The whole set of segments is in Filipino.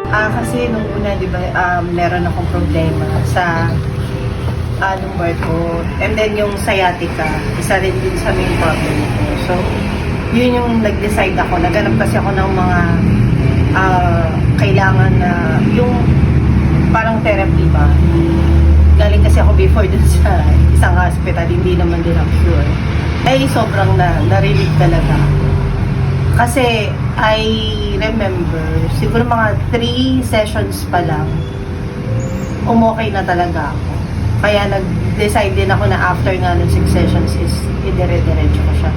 Kasi nung una, di ba, meron akong problema sa lumbar ko. And then yung sciatica, isa rin din sa main problem ko. So, yun yung nag-decide ako. Naghanap kasi ako ng mga kailangan na yung parang therapy ba. Galing kasi ako before dun sa isang hospital, hindi naman din ako sure. Ay, sobrang na-relieve talaga. Kasi, I remember, siguro mga 3 sessions pa lang, umokay na talaga ako. Kaya nag-decide din ako na after nga ng 6 sessions is idire-diretso ko siya.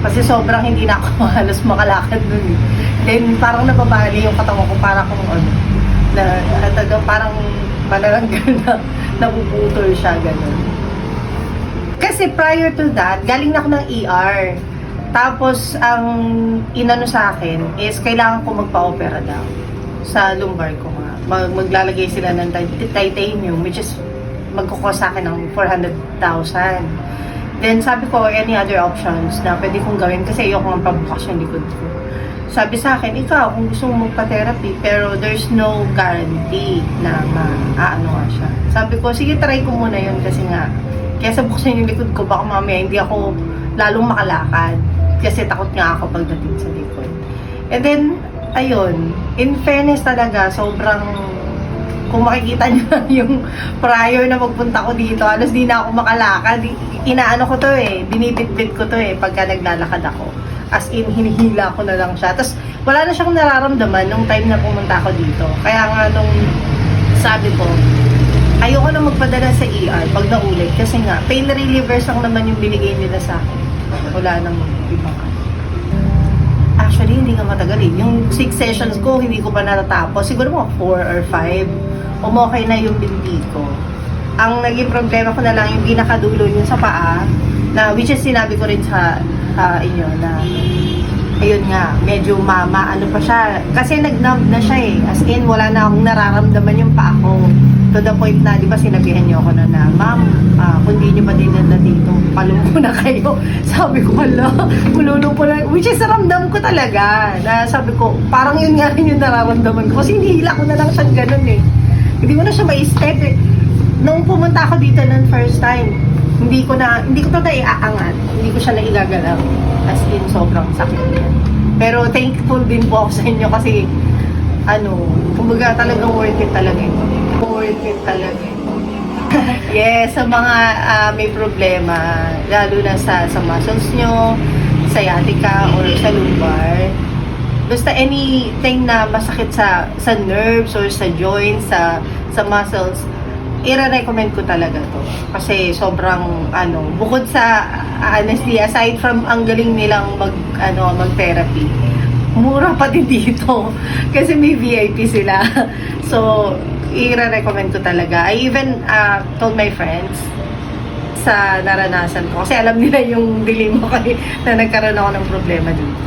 Kasi sobrang hindi na ako halos makalakad nun. Then, parang nababali yung katawan ko, para kung parang manaranggal na napuputol siya, gano'n. Kasi prior to that, galing na ako ng ER. Tapos, ang inano sa akin is kailangan ko magpa-opera daw sa lumbar ko nga. Maglalagay sila ng titanium, which is magkukos sa akin ng 400,000. Then, sabi ko, any other options na pwede kong gawin kasi ayoko nga pabukas yung likod ko. Sabi sa akin, ikaw, kung gusto mo magpa-therapy, pero there's no guarantee na maaano nga siya. Sabi ko, sige, try ko muna yun kasi nga, kesa buksan yung likod ko, baka mamaya hindi ako lalong makalakad. Kasi takot nga ako pagdating sa likod. And then, ayun, in fairness talaga, sobrang, kung makikita niyo yung prior na magpunta ko dito, halos di na ako makalakad. Inaano ko to binibitbit ko to pagka naglalakad ako. As in, hinihila ko na lang siya. Tapos, wala na siyang nararamdaman nung time na pumunta ako dito. Kaya nga nung sabi ko, ayoko na magpadala sa ER pag naulit. Kasi nga, pain relievers lang naman yung binigay nila sa akin. Wala nang ibang Actually, hindi nga matagal Yung 6 sessions ko, hindi ko pa natatapos. Siguro mga 4 or 5. Umokay na yung binti ko. Ang naging problema ko na lang yung pinakadulo yung sa paa, na which is sinabi ko rin sa inyo na ayun nga, medyo ano pa siya. Kasi nag-numb na siya As in, wala na akong nararamdaman yung paa ko. To the point na, di ba sinabihan niyo ako na ma'am, kung di niyo pa din na dito, palumpo na kayo. Sabi ko, hala, mululupo na. Which is, naramdam ko talaga. Na sabi ko, parang yun nga rin yung nararamdaman ko. Kasi hinihila ko na lang siyang ganun Hindi mo na siya ma-step Nung pumunta ako dito ng first time, hindi ko to iaangat. Hindi ko siya naigagalaw. As in, sobrang sakit niya. Pero thankful din po ako sa inyo kasi, kumbaga talagang worth it talaga ito. Worth it talaga ito. Yes, sa mga may problema, lalo na sa muscles nyo, sciatica, or sa lumbar, basta anything na masakit sa nerves or sa joints, sa muscles, i-recommend ko talaga to. Kasi sobrang, bukod sa, honestly, aside from ang galing nilang mag-therapy, mura pa din dito. Kasi may VIP sila. So, i-recommend ko talaga. I even told my friends sa naranasan ko. Kasi alam nila yung dilim ko na nagkaroon ako ng problema dito.